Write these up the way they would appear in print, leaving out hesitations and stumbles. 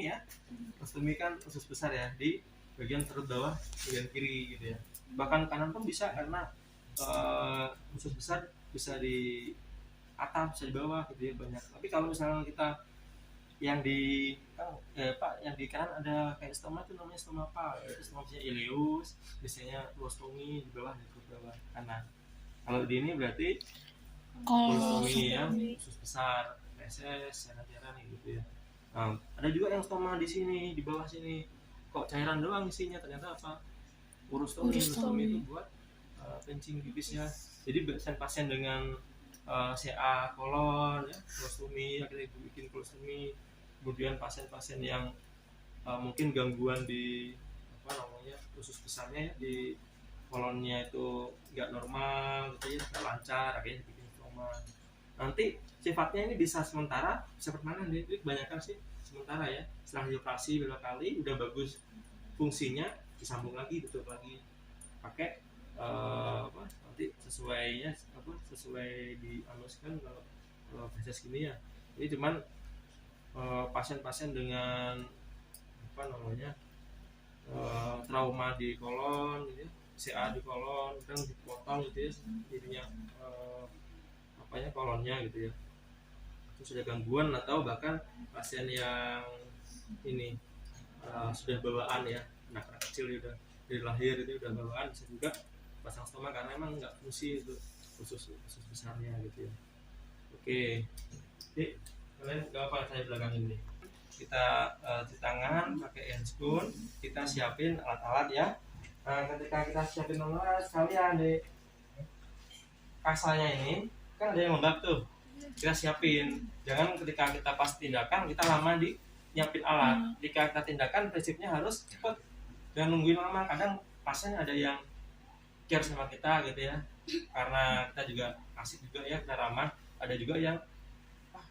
kolostomi ya. Kolostomi kan usus besar ya, di bagian perut bawah bagian kiri gitu ya. Bahkan kanan pun bisa, karena usus besar bisa di atas, bisa di bawah gitu ya, banyak. Tapi kalau misalnya kita yang di yang di kanan ada kayak stoma itu namanya stoma apa? Itu stoma ileus, biasanya kolostomi di bawah, di perut bawah kanan. Kalau di ini berarti kolostomi yang usus besar, feses, cairan-cairan gitu ya. Nah, ada juga yang stoma di sini, di bawah sini. Kok cairan doang isinya, ternyata apa? Urostomi. Urostomi itu buat kencing pipis ya. Jadi pasien dengan CA kolon ya, kolostomi, akhirnya ibu bikin kolostomi. Kemudian pasien-pasien yang mungkin gangguan di usus besarnya ya, di kolonnya itu nggak normal gitu ya, nggak lancar, akhirnya bikin stoma. Nanti sifatnya ini bisa sementara, bisa permanen. Jadi kebanyakan sih sementara ya, setelah dioperasi beberapa kali udah bagus fungsinya, disambung lagi, tutup lagi pakai nanti sesuai dialuskan kalau proses gini ya. Ini cuman pasien-pasien dengan trauma di kolon gitu ya, CA di kolon kan dipotong gitu ya, jadinya kolonnya gitu ya, itu sudah gangguan, atau bahkan pasien yang ini sudah bawaan ya, anak kecil udah dari lahir itu udah bawaan, bisa juga pasang stoma karena emang nggak fungsi itu usus besarnya gitu ya. Oke, jadi kalian nggak apa saya belakang ini, kita cuci tangan pakai handscoon, kita siapin alat-alat ya. Nah, ketika kita siapin alat sekalian di kasanya ini kan ada yang lembab tuh, kita siapin. Jangan ketika kita pas tindakan kita lama di nyiapin alat. Ketika kita tindakan prinsipnya harus cepet, jangan nungguin lama. Kadang pasien ada yang care sama kita gitu ya, karena kita juga asik juga ya, kita ramah. Ada juga yang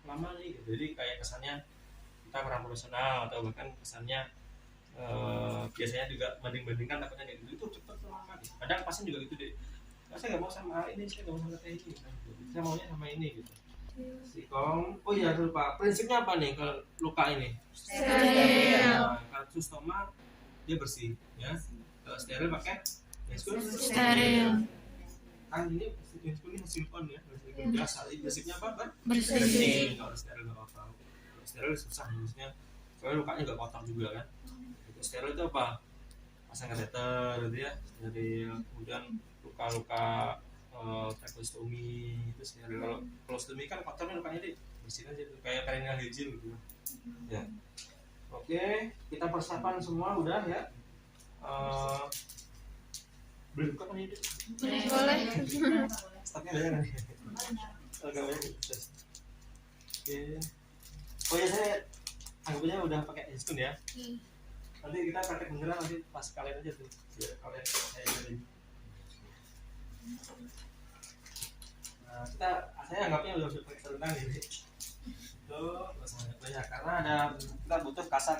lama nih gitu. Jadi kayak kesannya kita kurang profesional, atau bahkan kesannya biasanya juga banding-bandingkan, takutnya kayak gitu, itu cepet tuh lama gitu. Kadang pasien juga gitu deh, saya nggak mau sama ini, saya nggak mau sama ini, saya maunya sama ini gitu. Oh iya, lupa, prinsipnya apa nih kalau luka ini? Steril. Kalau stoma dia bersih ya. Kalau steril pakai steril. Kan ini silikon ya, silikon biasa. Prinsipnya apa? Bersih. Kalau steril nggak apa-apa. Kalau steril susah harusnya, soalnya lukanya nggak kotor juga kan. Itu steril itu apa? Pasang kateter gitu ya, steril. Kemudian luka-luka tracheostomy itu steril. Kalau kolostomi kan kotornya, lukanya dibersihin aja, kayak perineal hygiene gitu ya. Oke, kita persiapan semua udah ya. Boleh buka kan ini? Boleh. Stoknya banyak kan? Agak banyak. Oke. Oh ya, saya anggapnya udah pakai handscoon ya. Nanti kita praktek beneran nanti pas kalian aja tuh. Biar kalian saya jadi. Nah, saya anggapnya udah pakai sarung tangan ini. Tuh, banyak karena kita butuh kasa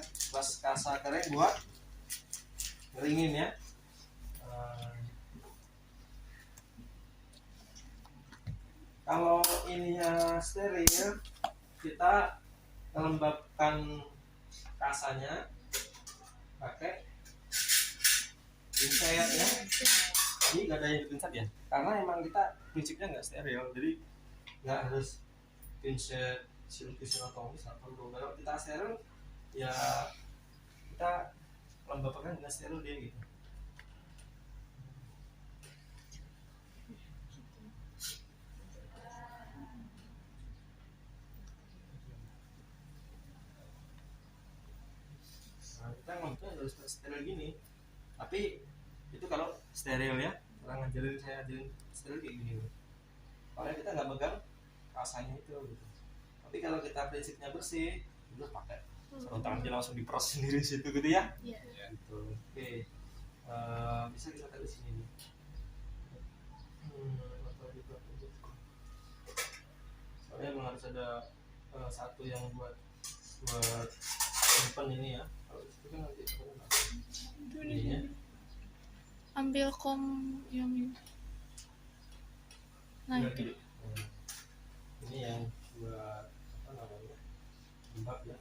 kering buat ngeringin ya. Kalau ininya steril, kita melembabkan kasanya pakai pinset ya. Ini nggak ada yang pinset ya, karena emang kita prinsipnya nggak steril, jadi nggak harus pinset silotomis atau kalau kita steril ya kita lembabkan dengan steril dia gitu. Kita ngomongnya harus steril gini, tapi itu kalau steril ya, orang saya ajarin steril kayak gini. Kalau kita nggak megang rasanya itu gitu. Tapi kalau kita prinsipnya bersih, itu pakai sarung tangannya langsung diperas sendiri situ gitu ya. Gitu. Oke. Bisa kita taruh di sini nih. Soalnya emang harus ada satu yang buat simpen ini ya. Kalau itu kan nanti ini ya. Ambil kom yang ini. Nah itu. Ini yang buat apa namanya? Lembab ya.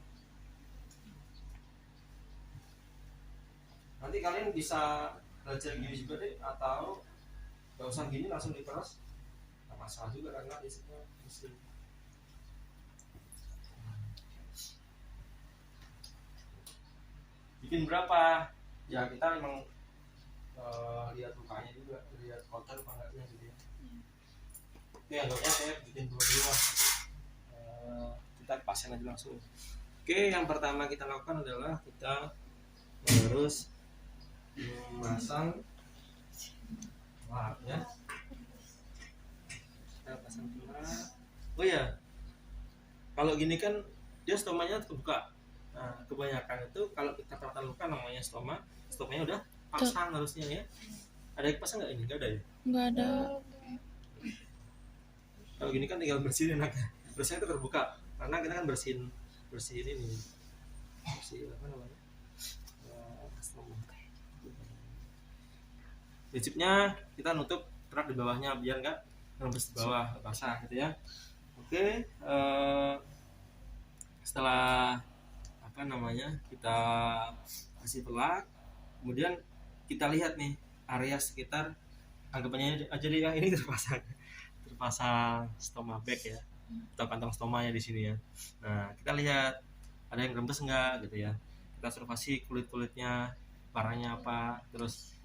Nanti kalian bisa belajar gini juga deh, atau nggak usah gini langsung diperas, nggak masalah juga karena basicnya mesin. Bikin berapa ya, kita memang lihat lukanya juga, lihat kotor apa enggaknya gitu ya. Oke, anggapnya saya bikin dua-dua. Kita pasang aja langsung. Oke, yang pertama kita lakukan adalah kita harus memasang lapnya. Kita pasang lap. Oh ya, kalau gini kan dia stomanya terbuka. Nah, kebanyakan itu kalau kita perawatan luka namanya stomanya udah pasang harusnya ya. Ada yang pasang nggak ini? Nggak ada ya? Nggak ada. Kalau gini kan tinggal bersihin enak. Biasanya itu terbuka karena kita kan bersihin ini, bersihin apa namanya? Stoma. Prinsipnya kita nutup kerak di bawahnya biar nggak nembus di bawah basah gitu ya. Oke, setelah apa namanya kita kasih pelak, kemudian kita lihat nih area sekitar, anggapannya aja deh ya, ini terpasang stoma bag ya, atau kantong stomanya di sini ya. Nah, kita lihat ada yang rembes enggak gitu ya. Kita observasi kulit-kulitnya, warnanya apa, terus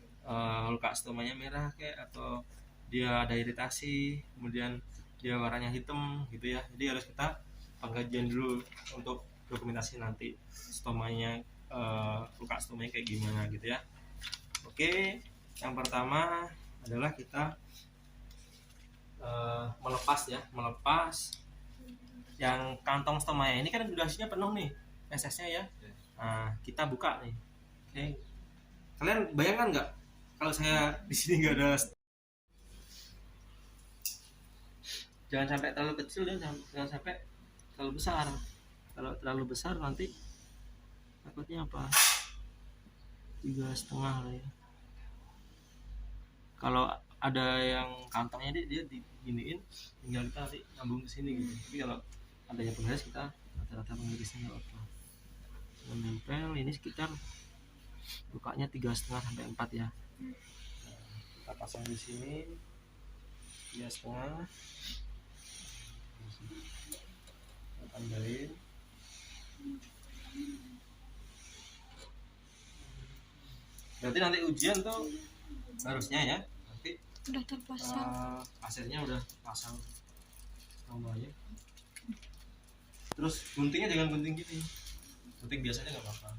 luka stomanya merah kayak, atau dia ada iritasi, kemudian dia warnanya hitam gitu ya. Jadi harus kita pengkajian dulu untuk dokumentasi nanti stomanya, luka stomanya kayak gimana gitu ya. Oke, yang pertama adalah kita melepas yang kantong stomanya. Ini kan durasinya penuh nih SS-nya ya. Nah, kita buka nih. Oke, kalian bayangkan nggak kalau saya di sini nggak ada, jangan sampai terlalu kecil dan jangan sampai terlalu besar. Kalau terlalu besar nanti takutnya apa, 3,5 lah ya. Kalau ada yang kantongnya dia diginiin, tinggal kita nanti nyambung ke sini gitu. Tapi kalau adanya penggaris, kita rata-rata penggarisnya nggak apa, menempel. Ini sekitar lukanya 3,5 sampai 4 ya. Kita pasang di sini 3,5, kita tambahin. Berarti nanti ujian tuh harusnya ya nanti Udah terpasang. hasilnya udah pasang namanya. Terus guntingnya jangan gunting gini, gunting biasanya nggak apa-apa.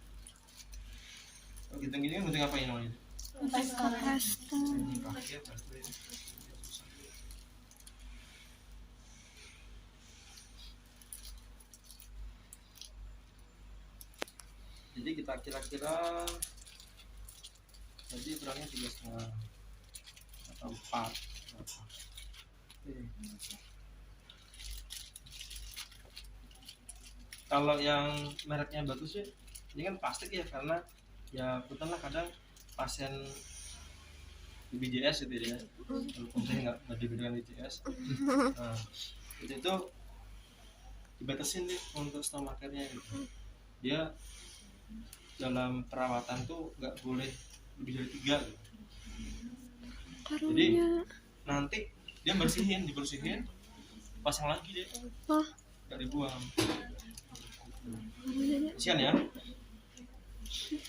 Kalau gunting gini kan gunting apa ini namanya? Pasta. Ini pakai pasta ini. Jadi kita kira-kira jadi ukurannya 3,5 atau 4. Kalau yang mereknya bagus ya, ini kan plastik ya, karena ya punten lah kadang pasien di BPJS gitu ya, walaupun saya nggak diberikan BPJS. Nah, itu dibatasin nih untuk stomakernya gitu. Dia dalam perawatan tuh nggak boleh lebih dari 3 gitu. Jadi nanti dia dibersihin, pasang lagi deh, nggak dibuang. Kasian ya.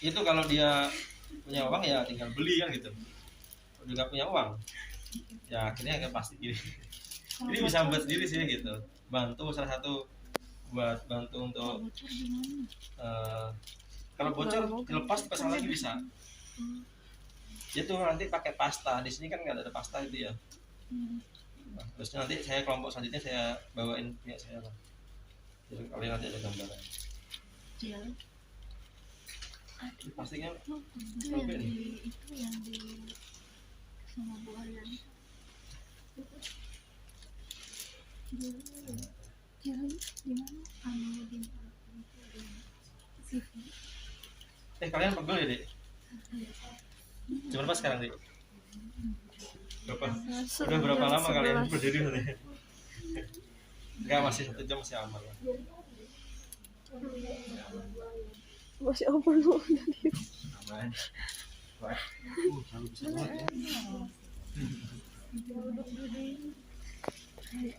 Itu kalau dia punya uang ya tinggal beli kan gitu. Kalau dia nggak punya uang, ya akhirnya kayak plastik gini. Ini bisa buat sendiri sih gitu. Bantu salah satu buat bantu untuk kalau bocor dilepas dipasang lagi bisa. Itu nanti pakai pasta. Di sini kan nggak ada pasta itu ya. Nah, terusnya nanti saya kelompok selanjutnya saya bawain punya saya lah. Jadi kalian nanti ada gambaran. Pastinya robek nih. Itu yang di sama buaya jadi gimana Kalian pegel ya dek? Jam berapa sekarang dek? Berapa? Udah berapa lama kalian berdiri tadi? Enggak, masih 1 jam masih aman lah. masih aman loh. Aman. Terlalu besar banget ya.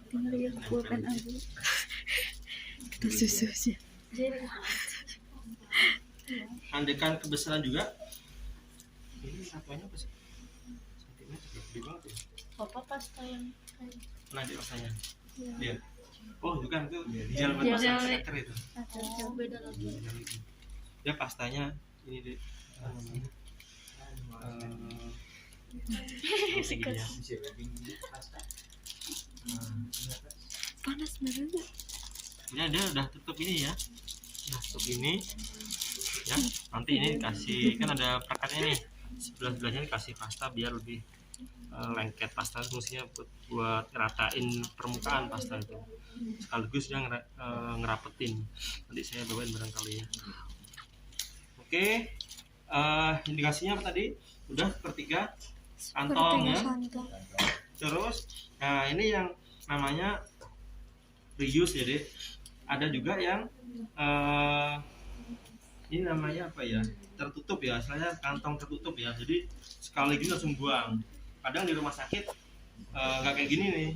tinggal ya pulpen aja. Kita susu sih. Andekan kebesaran juga. Ini satuannya apa sih? Sentimeter gede banget ya. Apa pasta yang Nah di rasanya. Iya. Oh bukan itu gel buat Gel. pasang steker itu. jauh beda lagi? Ya pastanya ini deh. Segini ya. Panas bener. Ini dia udah tutup ini ya. Udah tutup ini. Ya, nanti ini dikasih kan ada perekatnya nih. Sebelah-sebelahnya dikasih pasta biar lebih lengket. Pasta fungsinya buat ratain permukaan pasta itu. Sekaligus dia ngerapetin. Nanti saya bawain barangkali ya. Oke. Indikasinya apa tadi? Udah sepertiga kantong ya. Terus nah ini yang namanya reuse ya deh. Ada juga yang ini namanya apa ya, tertutup ya, istilahnya kantong tertutup ya, jadi sekaligus langsung buang. Kadang di rumah sakit nggak kayak gini nih,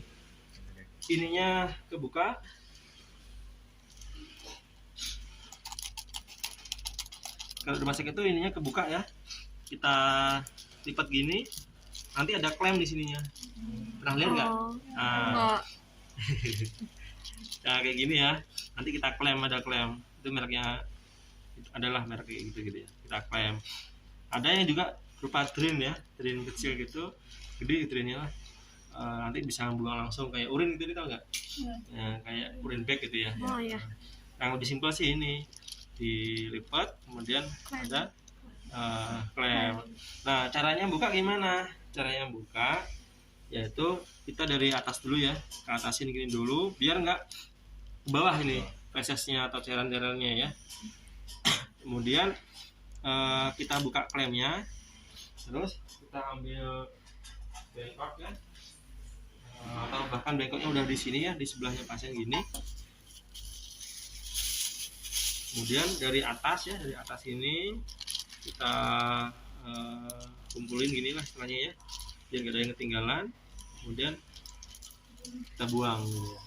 ininya kebuka, kalau di rumah sakit itu ininya kebuka ya, kita lipat gini, nanti ada klem di sininya, pernah lihat nggak? Nah, nah kayak gini ya, nanti kita klem, ada klem, itu mereknya adalah merek kayak gitu ya, kita klem. Ada yang juga berupa drain ya, drain kecil gitu, gede drainnya lah. Nanti bisa buang langsung kayak urin gitu, tau nggak? Ya, kayak urin bag gitu ya. Oh ya. Yang lebih simpel sih ini, dilipat kemudian ada klem. Nah caranya buka gimana? Caranya buka yaitu kita dari atas dulu ya, ke atasin gini dulu biar nggak ke bawah ini fesesnya atau cairan-cairannya ya. Kemudian kita buka klemnya, terus kita ambil bengkok ya, atau bahkan bengkoknya udah di sini ya, di sebelahnya pasien gini. Kemudian dari atas ya, dari atas ini kita kumpulin gini lah istilahnya ya, biar gak ada yang ketinggalan. Kemudian kita buang gitu ya.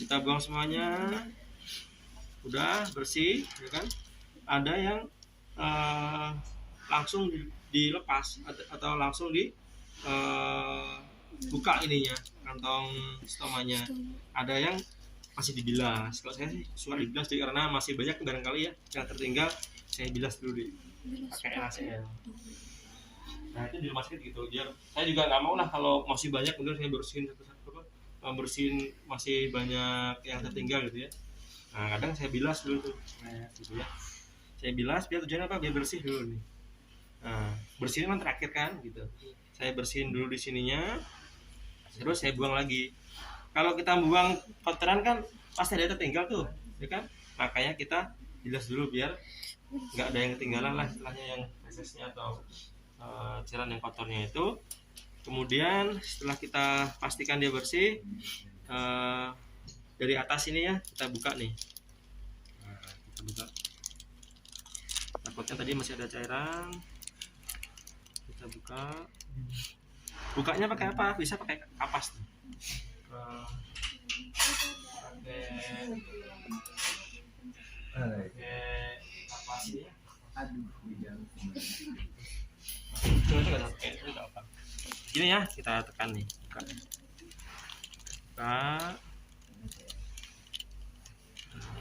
Kita buang semuanya, udah bersih ya kan. Ada yang langsung dilepas atau langsung buka ininya, kantong stomanya. Ada yang masih dibilas. Kalau saya sih suka dibilas jadi karena masih banyak barangkali ya yang tertinggal, saya bilas dulu pakai NaCl. Nah itu di rumah sakit gitu. Biar saya juga nggak mau lah kalau masih banyak kemudian saya bersihin satu-satu, bersihin masih banyak yang tertinggal gitu ya. Nah kadang saya bilas dulu tuh, nah, gitu ya. Saya bilas biar tujuannya apa? Biar bersih dulu nih. Nah, bersihin kan terakhir kan gitu. Saya bersihin dulu di sininya, terus saya buang lagi. Kalau kita buang kotoran kan pasti ada tertinggal tuh, ya kan? Makanya kita bilas dulu biar nggak ada yang ketinggalan lah istilahnya, yang fesesnya atau cairan yang kotornya itu. Kemudian setelah kita pastikan dia bersih, dari atas ini ya kita buka nih. Nah, kita buka. Takutnya tadi masih ada cairan, kita buka. Bukanya pakai apa? Bisa pakai kapas nih. Pakai kapas ini ya. Gini ya, kita tekan nih. Buka.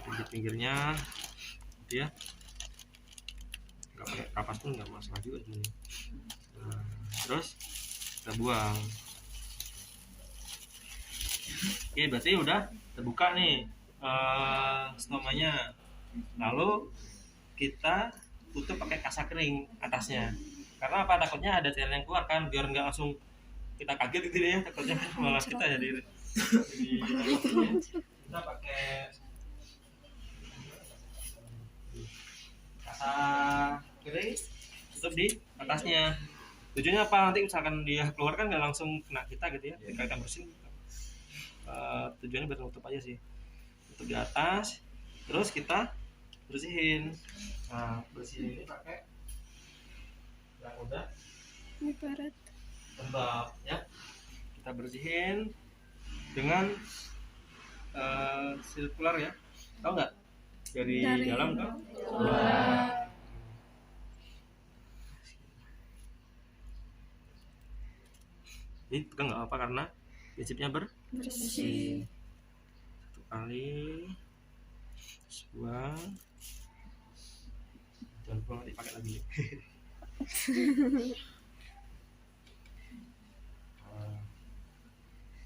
Pinggir-pinggirnya, gitu ya. Nggak pakai kapas pun nggak masalah juga ini. Nah, terus kita buang. Oke, berarti udah terbuka nih stomanya. Lalu kita tutup pakai kasa kering atasnya. Karena apa? Takutnya ada cairan yang keluar kan, biar nggak langsung kita kaget gitu ya. Takutnya malah kita jadi kita pakai kasa kering, tutup di atasnya. Tujuannya apa? Nanti misalkan dia keluar kan nggak langsung kena kita gitu ya. Ketika kita bersihin, tujuannya biar tutup aja sih. Tutup di atas, terus kita bersihin. Nah, bersihin ini pakai yang udah Ini barat. lembab ya, kita bersihin dengan sirkular ya, tahu nggak, dari dalam ke luar. Ini pegang nggak apa karena prinsipnya Bersih. satu kali buang, jangan buang nanti pakai lagi.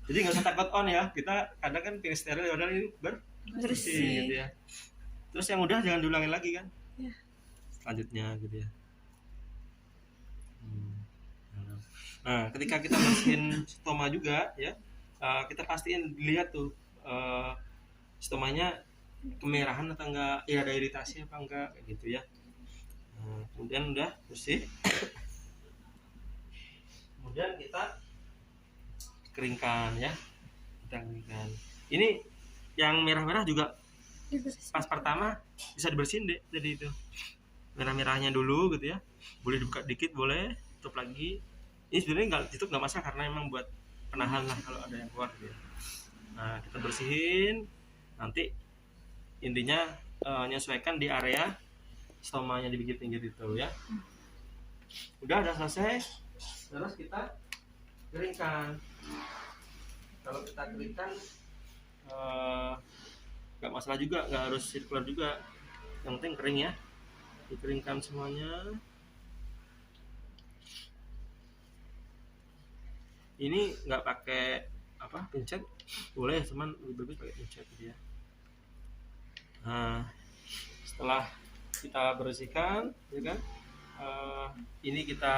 Jadi nggak usah takut on ya, kita kadang kan pengen steril padahal ini bersih Bersih. gitu ya. Terus yang udah jangan diulangin lagi kan Ya. selanjutnya gitu ya. Nah ketika kita bersihin stoma juga ya, kita pastiin dilihat tuh stomanya kemerahan atau enggak, ya ada iritasi apa enggak kayak gitu ya. Kemudian udah bersih, kemudian kita keringkan ya, kita keringkan. Ini yang merah-merah juga Dibersih. pas pertama bisa dibersihin deh, jadi itu merah-merahnya dulu gitu ya, boleh dibuka dikit, boleh tutup lagi. Ini sebenarnya nggak tutup nggak masalah karena emang buat penahan lah kalau ada yang keluar gitu ya. Nah kita bersihin, nanti intinya menyesuaikan di area stomanya di pinggir-pinggir itu ya. Udah selesai, terus kita keringkan. Kalau kita keringkan nggak masalah juga, nggak harus sirkular juga, yang penting kering ya, dikeringkan semuanya. Ini nggak pakai apa pincet boleh, cuman lebih bagus pakai pincet gitu ya. Nah setelah kita bersihkan ya kan, ini kita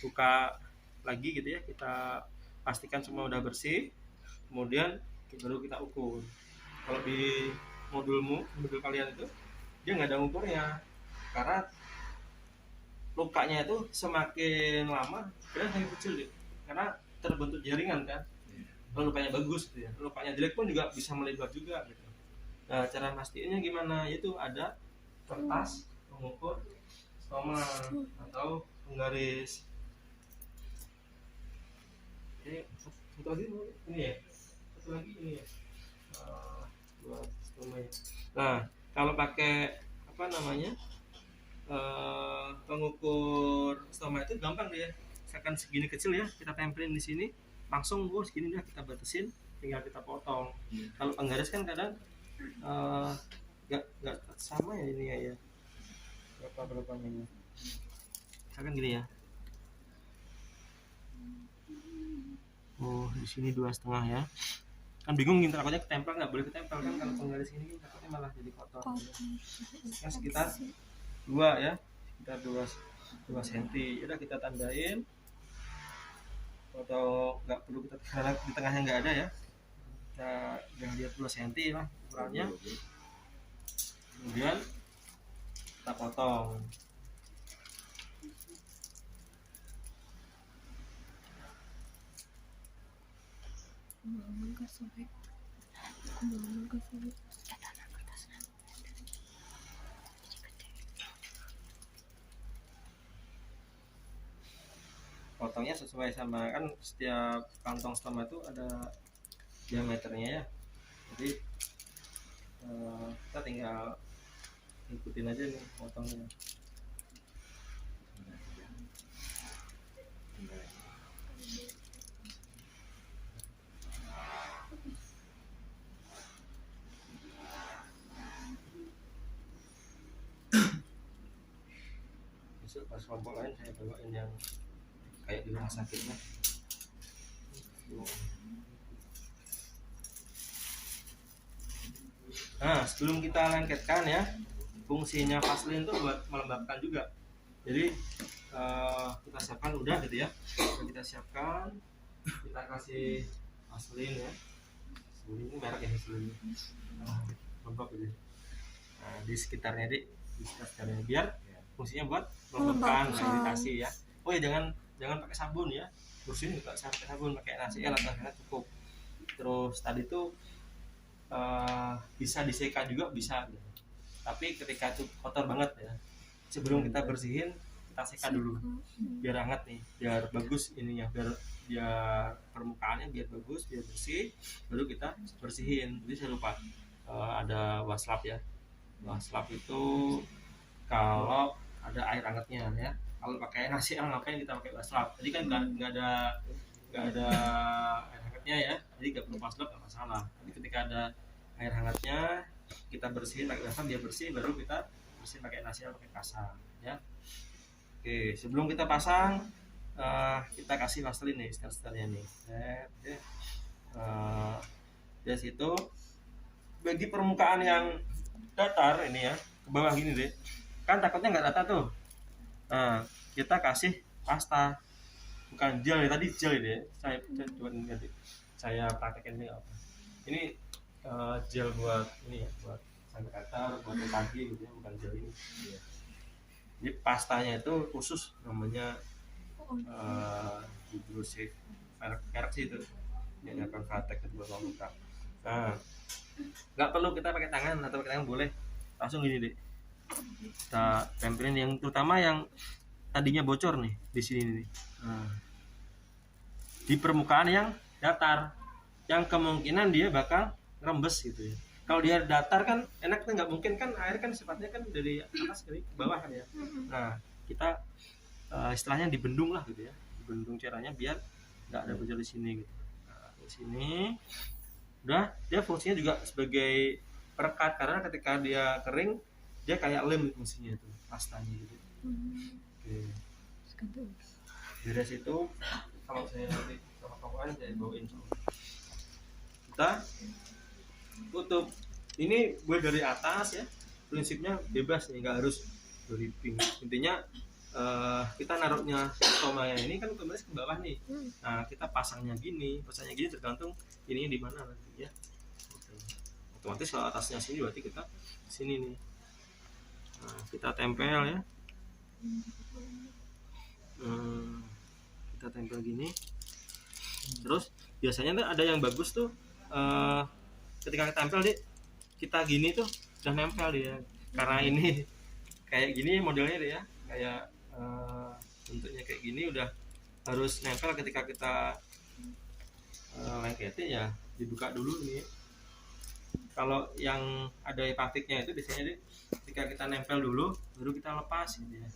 buka lagi gitu ya, kita pastikan semua udah bersih, kemudian baru kita ukur. Kalau di modul kalian itu dia nggak ada ukurnya, karena lukanya itu semakin lama dia semakin kecil deh, karena terbentuk jaringan kan. Kalau lukanya bagus gitu ya, lukanya jelek pun juga bisa melebar juga gitu. Nah cara mastiinnya gimana, yaitu ada kertas pengukur stoma atau penggaris. Satu lagi ini ya, satu lagi ini ya, buat stoma ya. Nah kalau pakai apa namanya pengukur stoma itu gampang dia, misalkan segini kecil ya, kita tempelin di sini langsung, segini udah kita batasin, tinggal kita potong. Kalau penggaris kan kadang nggak sama ya ini ya, berapa ini, misalkan gini ya, di sini 2,5 ya, kan bingung nih takutnya ketempel, nggak boleh ketempel kan kalau penggaris ini takutnya malah jadi kotor kan. Sekitar 2 ya, sekitar 2 cm udah kita tandain, atau nggak perlu kita, karena di tengahnya nggak ada ya, kita jangan lihat 2 cm lah ukurannya, kemudian kita potong. Potongnya sesuai sama, kan setiap kantong stoma itu ada diameternya ya, jadi kita tinggal ikutin aja nih potongnya. Besok pas kelompok lain saya bawain yang kayak di rumah sakit lah. Nah sebelum kita lengketkan ya, fungsinya vaselin itu buat melembabkan juga. Jadi kita siapkan udah gitu ya, kita siapkan, kita kasih vaselin ya, ini merek ya vaselin, lembab gitu. Nah, di sekitarnya di sekitarnya, biar fungsinya buat melembabkan, iritasi ya. Oh ya jangan pakai sabun ya, bersihin juga pakai sabun, pakai NaCl atau cukup. Terus tadi tuh bisa diseka juga bisa gitu. Tapi ketika itu kotor banget ya, sebelum kita bersihin kita seka dulu biar hangat nih, biar bagus ininya, biar permukaannya biar bagus, biar bersih, baru kita bersihin. Jadi saya lupa ada waslap ya. Waslap itu kalau ada air hangatnya ya. Kalau pakai nasi ngapain kita pakai waslap? Jadi kan nggak ada air hangatnya ya, jadi nggak perlu waslap, nggak masalah. Jadi ketika ada air hangatnya kita bersihin pakai waslap, dia bersih, baru kita bersihin pakai nasi atau pakai kasar ya. Oke, sebelum kita pasang kita kasih vaselin nih, setel-setelnya nih. Dari situ bagi permukaan yang datar ini ya, ke bawah gini deh, kan takutnya nggak rata tuh. Nah, kita kasih pasta, bukan gel ya, tadi gel ini ya. Saya praktekin ini apa? Ini gel buat ini ya, buat sanitizer, buat kaki gitu ya, bukan gel ini. Jadi pastanya itu khusus namanya hidrosif merek sih itu, ini ada Convatec kedua muka. Nah, nggak perlu kita pakai tangan, atau pakai tangan boleh, langsung gini deh kita tempelin, yang terutama yang tadinya bocor nih di sini nih. Nah, di permukaan yang datar, yang kemungkinan dia bakal rembes gitu ya. Kalau dia datar kan enak tuh, nggak mungkin kan, air kan sifatnya kan dari atas ke bawah kan ya. Nah, kita istilahnya dibendung lah gitu ya, dibendung caranya biar nggak ada bocor di sini gitu. Nah, di sini udah, dia fungsinya juga sebagai perekat, karena ketika dia kering dia kayak lem fungsinya itu pastanya gitu. Oke. Dari situ kalau saya nanti sama kawan saya bawain, kita tutup. Ini gue dari atas ya, prinsipnya bebas nih, nggak harus dari pink. Intinya kita naruhnya tomanya ini kan otomatis ke bawah nih. Nah, kita pasangnya gini tergantung ininya di mana nanti ya. Otomatis kalau atasnya sini berarti kita sini nih. Nah, kita tempel ya. Kita tempel gini. Terus biasanya tuh ada yang bagus tuh ketika kita tempel deh, kita gini tuh udah nempel dia. Karena ini kayak gini modelnya deh ya, kayak bentuknya kayak gini, udah harus nempel. Ketika kita lengketin ya dibuka dulu nih. Kalau yang ada epatiknya itu biasanya deh, ketika kita nempel dulu baru kita lepas gitu ya,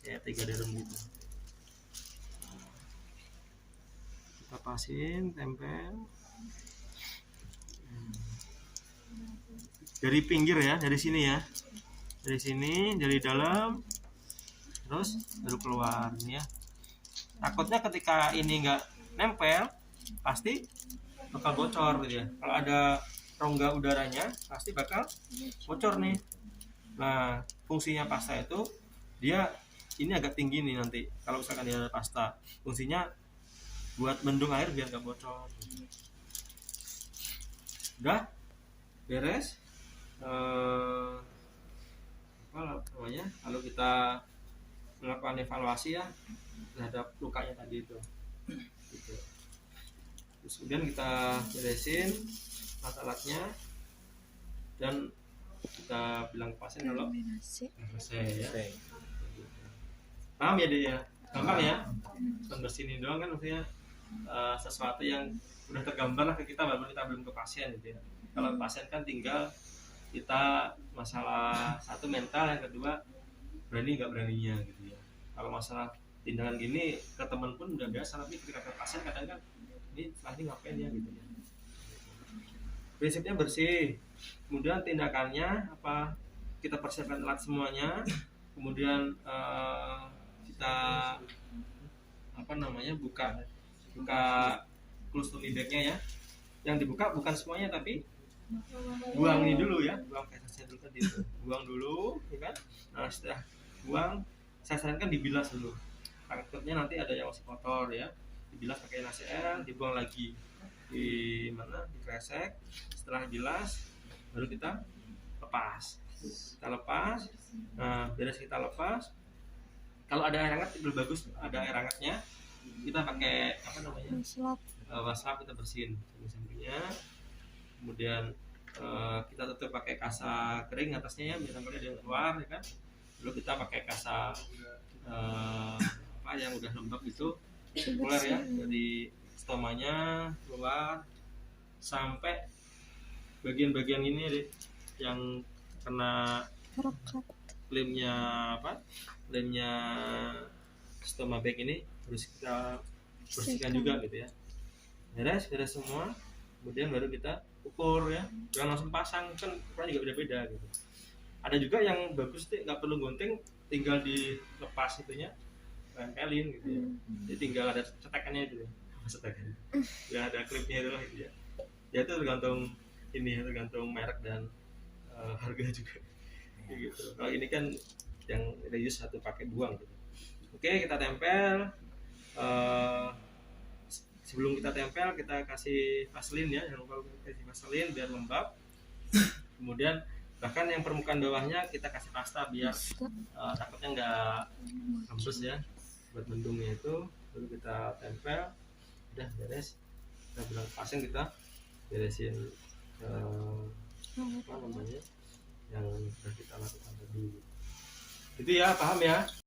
kayak 3 darum gitu. Kita pasin, tempel dari pinggir ya, dari sini ya, dari sini, dari dalam, terus baru keluar ini ya. Takutnya ketika ini nggak nempel pasti bakal bocor gitu ya. Kalau ada rongga udaranya pasti bakal bocor nih. Nah, fungsinya pasta itu dia ini agak tinggi nih nanti. Kalau misalkan dia ada pasta, fungsinya buat bendung air biar gak bocor. Udah beres. Apa namanya? Kalau kita melakukan evaluasi ya terhadap lukanya tadi itu. Gitu. Terus kemudian kita beresin alat-alatnya dan kita bilang ke pasien kalau selesai ya. Paham ya dia? Gampang ya? Bersini doang kan maksudnya sesuatu yang udah tergambar lah ke kita, walaupun kita belum ke pasien gitu ya. Kalau pasien kan tinggal kita masalah satu mental, yang kedua berani nggak beraninya gitu ya. Kalau masalah tindakan gini ke teman pun udah biasa, tapi ketika ke pasien kadang kan ini setelah ini ngapain ya gitu ya. Prinsipnya bersih, kemudian tindakannya apa, kita persiapkan alat semuanya, kemudian kita apa namanya buka colostomy bagnya ya. Yang dibuka bukan semuanya, tapi buang ini dulu ya, buang fesesnya dulu tadi itu, buang dulu ya kan. Nah, setelah buang saya sarankan dibilas dulu, takutnya nanti ada yang masih kotor ya, dibilas pakai NaCl, dibuang lagi di mana, di kresek. Setelah bilas baru kita lepas. Nah, beres kita lepas, kalau ada air hangat lebih bagus, ada air hangatnya kita pakai apa namanya, waslap, kita bersihin samping-sampingnya. Kemudian kita tutup pakai kasa kering atasnya ya, biar sampai ada yang keluar ya kan. Lalu kita pakai kasa apa yang udah lembab itu keluar ya dari stomanya keluar sampai bagian-bagian ini deh, yang kena Rokat. lemnya apa lemnya stoma bag ini harus kita bersihkan juga gitu ya. Beres semua, kemudian baru kita ukur ya, jangan langsung pasang, kan ukuran juga beda-beda gitu. Ada juga yang bagus tuh nggak perlu gunting, tinggal dilepas itunya, tempelin gitu ya. Jadi tinggal ada cetekannya itu ya, cetekan, ya ada klipnya itu lah gitu ya. Ya itu tergantung ini, tergantung merek dan harga juga. Kayak gitu. Kalau ini kan yang reuse satu pakai buang gitu. Oke, kita tempel. Sebelum kita tempel kita kasih vaselin ya, jangan lupa kasih vaselin biar lembab. Kemudian bahkan yang permukaan bawahnya kita kasih pasta biar takutnya nggak hembus ya, buat mendungnya itu. Lalu kita tempel, udah beres. Kita bilang pasang, kita beresin apa namanya yang sudah kita lakukan tadi. Itu ya, paham ya?